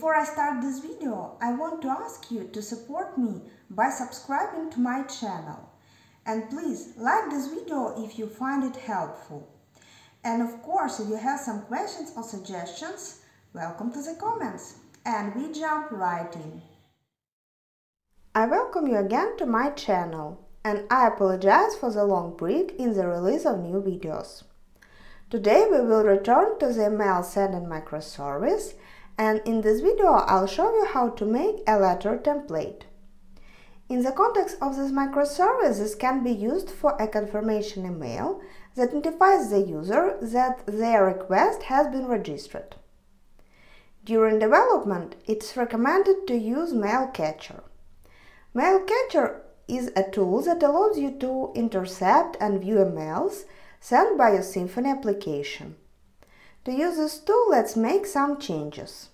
Before I start this video, I want to ask you to support me by subscribing to my channel. And please like this video if you find it helpful. And of course, if you have some questions or suggestions, welcome to the comments. And we jump right in. I welcome you again to my channel, and I apologize for the long break in the release of new videos. Today we will return to the email sending microservice, and in this video I'll show you how to make a letter template. In the context of this microservice, this can be used for a confirmation email that notifies the user that their request has been registered. During development, it's recommended to use Mail Catcher. Mail Catcher is a tool that allows you to intercept and view emails sent by your Symfony application. To use this tool, let's make some changes.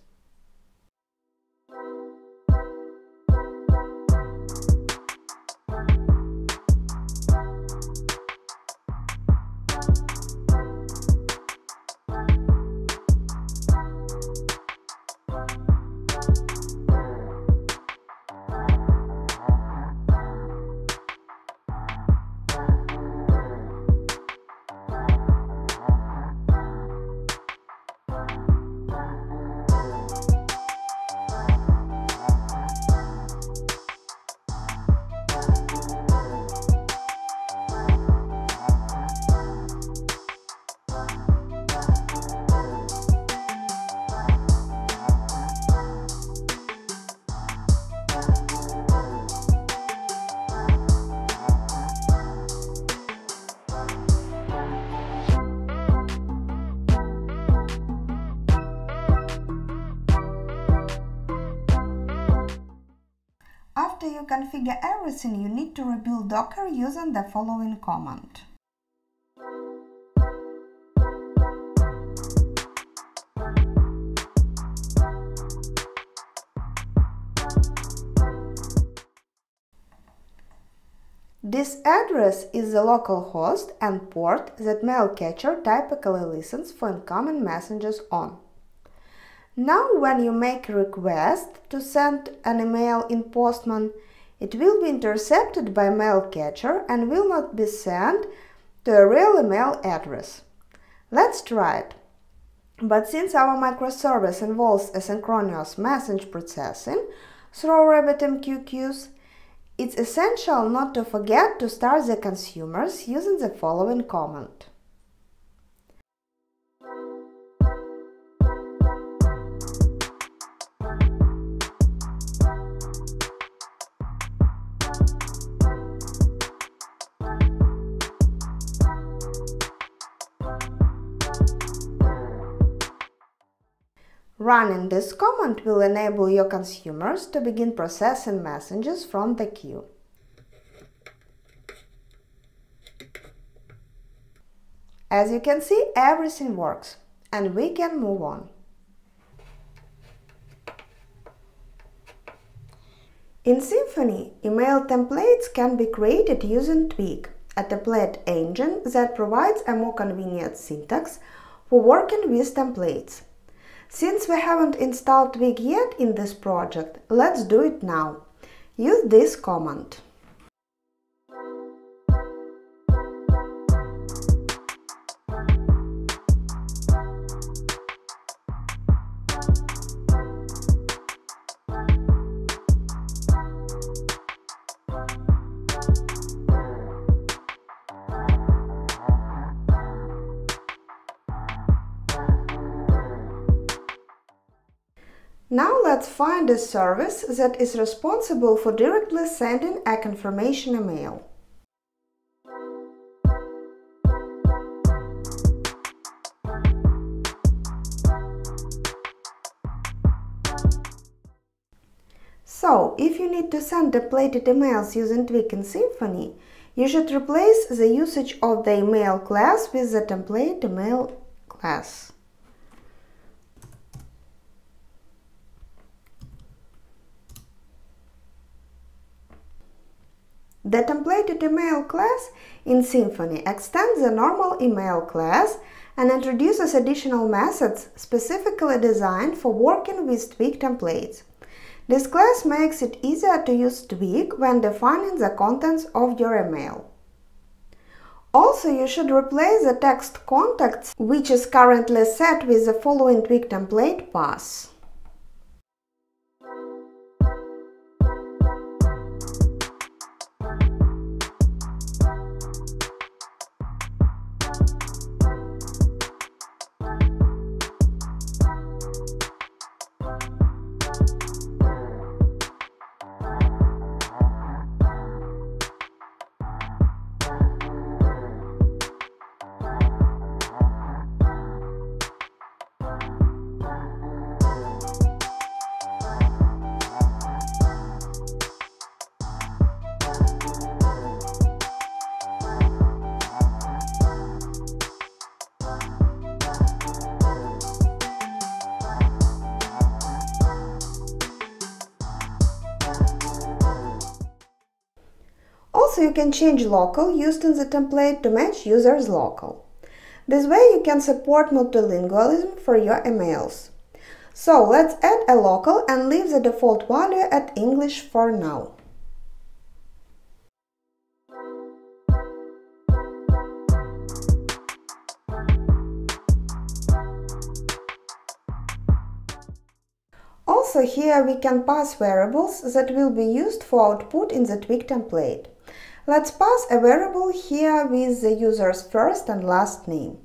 After you configure everything, you need to rebuild Docker using the following command. This address is the local host and port that Mail Catcher typically listens for incoming messages on. Now, when you make a request to send an email in Postman, it will be intercepted by Mail Catcher and will not be sent to a real email address. Let's try it. But since our microservice involves asynchronous message processing through RabbitMQ queues, it's essential not to forget to start the consumers using the following command. Running this command will enable your consumers to begin processing messages from the queue. As you can see, everything works, and we can move on. In Symfony, email templates can be created using Twig, a template engine that provides a more convenient syntax for working with templates. Since we haven't installed Twig yet in this project, let's do it now. Use this command. Now let's find a service that is responsible for directly sending a confirmation email. So, if you need to send templated emails using Twig in Symfony, you should replace the usage of the email class with the template email class. The templated email class in Symfony extends the normal email class and introduces additional methods specifically designed for working with Twig templates. This class makes it easier to use Twig when defining the contents of your email. Also, you should replace the text contacts, which is currently set with the following Twig template path. Also, you can change local used in the template to match users' local. This way you can support multilingualism for your emails. So let's add a local and leave the default value at English for now. Also, here we can pass variables that will be used for output in the Twig template. Let's pass a variable here with the user's first and last name.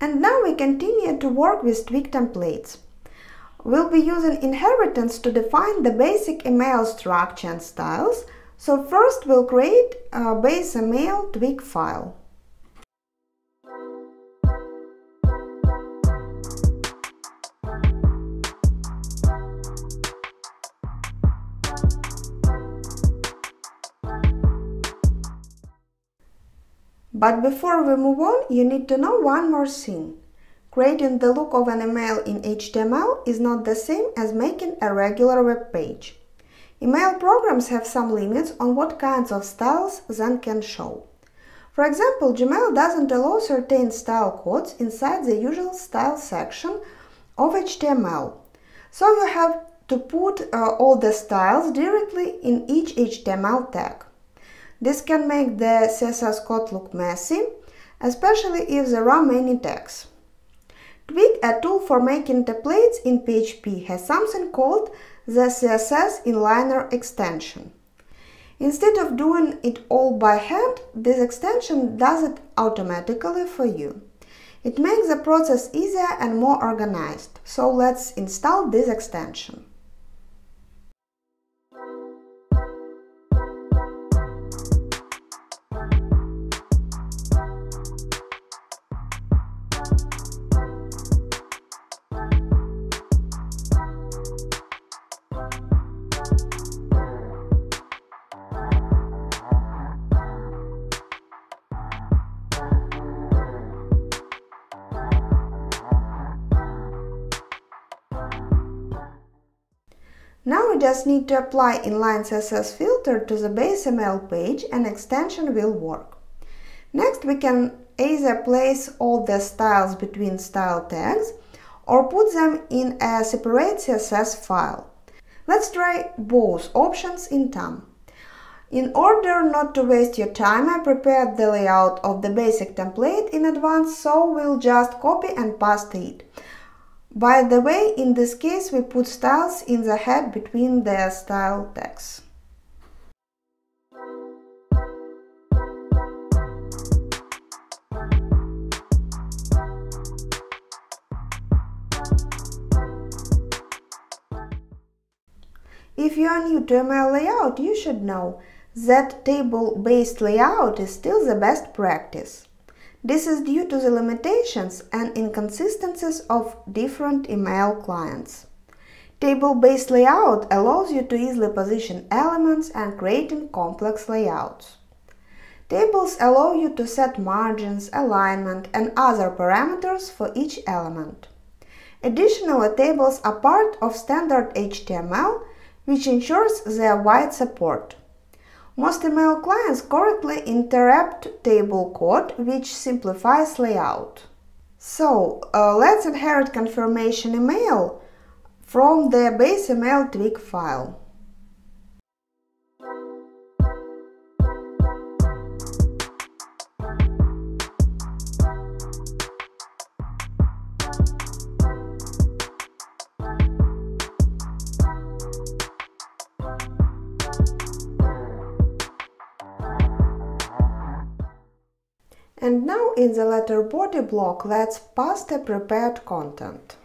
And now we continue to work with Twig templates. We'll be using inheritance to define the basic email structure and styles. So first we'll create a base email Twig file. But before we move on, you need to know one more thing. Creating the look of an email in HTML is not the same as making a regular web page. Email programs have some limits on what kinds of styles then can show. For example, Gmail doesn't allow certain style codes inside the usual style section of HTML. So you have to put all the styles directly in each HTML tag. This can make the CSS code look messy, especially if there are many tags. Twig, a tool for making templates in PHP, has something called the CSS Inliner extension. Instead of doing it all by hand, this extension does it automatically for you. It makes the process easier and more organized, so let's install this extension. Now we just need to apply Inline CSS filter to the base ML page and extension will work. Next we can either place all the styles between style tags or put them in a separate CSS file. Let's try both options in time. In order not to waste your time, I prepared the layout of the basic template in advance, so we'll just copy and paste it. By the way, in this case we put styles in the head between the style tags. If you are new to ML layout, you should know that table-based layout is still the best practice. This is due to the limitations and inconsistencies of different email clients. Table-based layout allows you to easily position elements and creating complex layouts. Tables allow you to set margins, alignment, and other parameters for each element. Additionally, tables are part of standard HTML, which ensures their wide support. Most email clients correctly interpret table code, which simplifies layout. So, let's inherit confirmation email from the base email twig file. And now in the letter body block, let's paste the prepared content.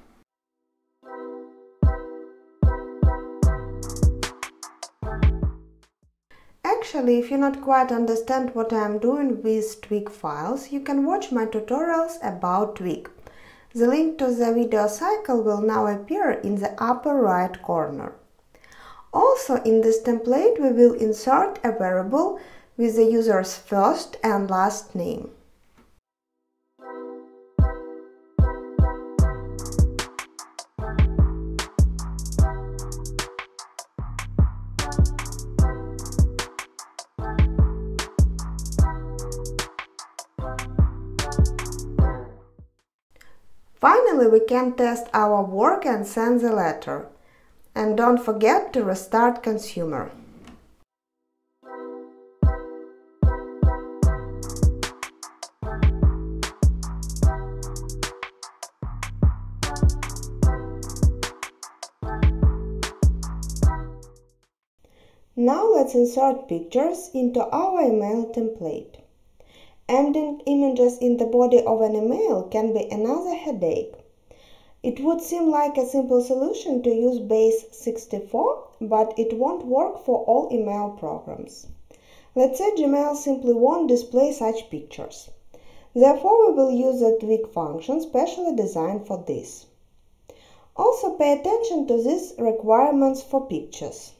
Actually, if you not quite understand what I am doing with twig files, you can watch my tutorials about twig. The link to the video cycle will now appear in the upper right corner. Also, in this template we will insert a variable with the user's first and last name. Finally, we can test our work and send the letter. And don't forget to restart consumer. Now let's insert pictures into our email template. Embedding images in the body of an email can be another headache. It would seem like a simple solution to use base 64, but it won't work for all email programs. Let's say Gmail simply won't display such pictures. Therefore, we will use the twig function specially designed for this. Also, pay attention to these requirements for pictures.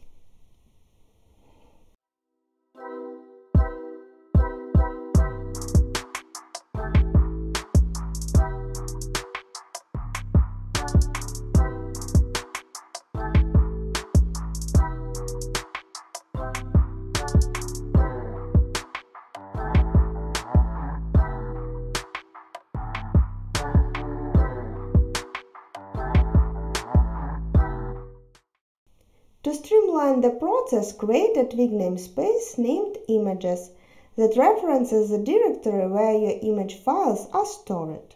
To streamline the process, create a twig namespace named Images that references the directory where your image files are stored.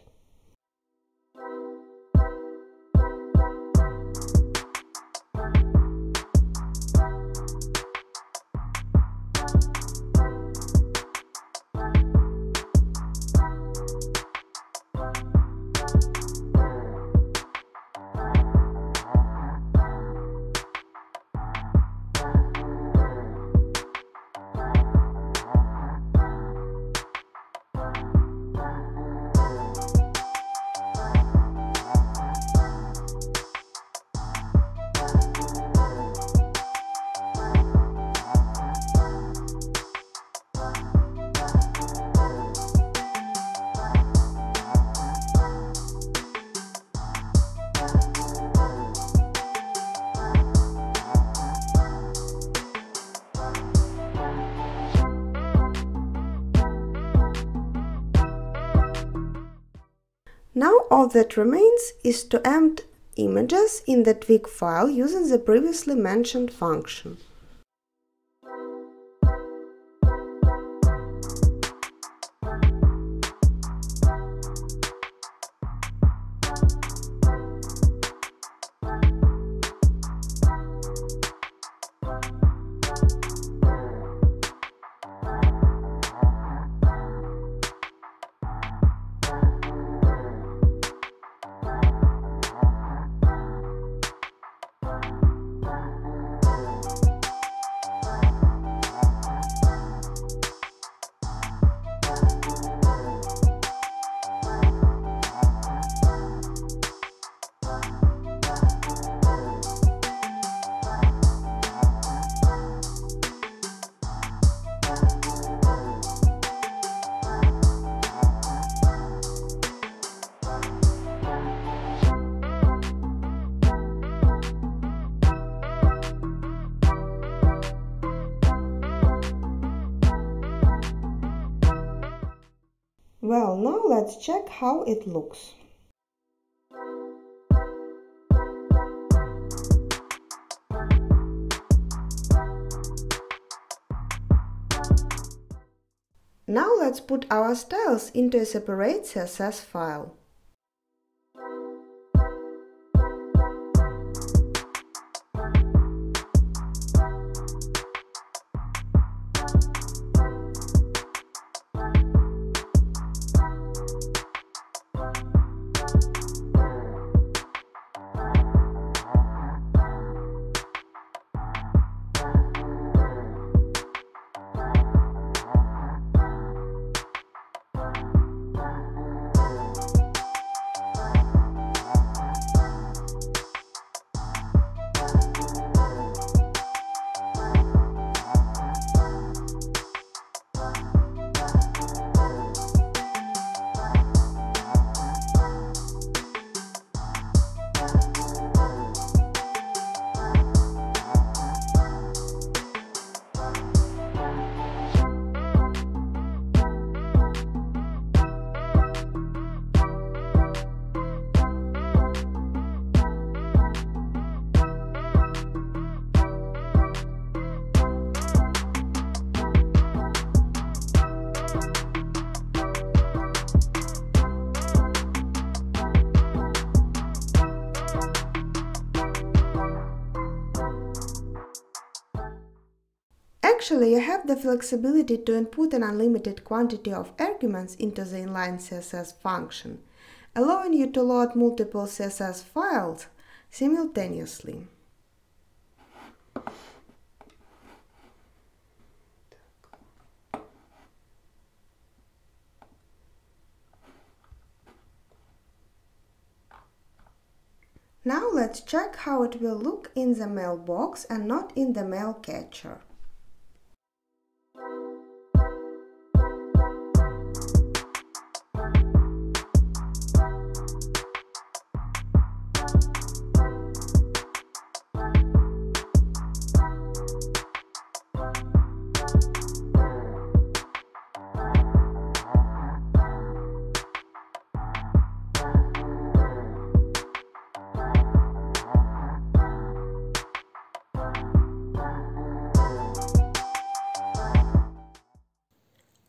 Now all that remains is to embed images in the twig file using the previously mentioned function. Well, now let's check how it looks. Now let's put our styles into a separate CSS file. Actually, you have the flexibility to input an unlimited quantity of arguments into the inline CSS function, allowing you to load multiple CSS files simultaneously. Now let's check how it will look in the mailbox and not in the mail catcher.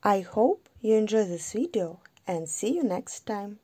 I hope you enjoy this video and see you next time.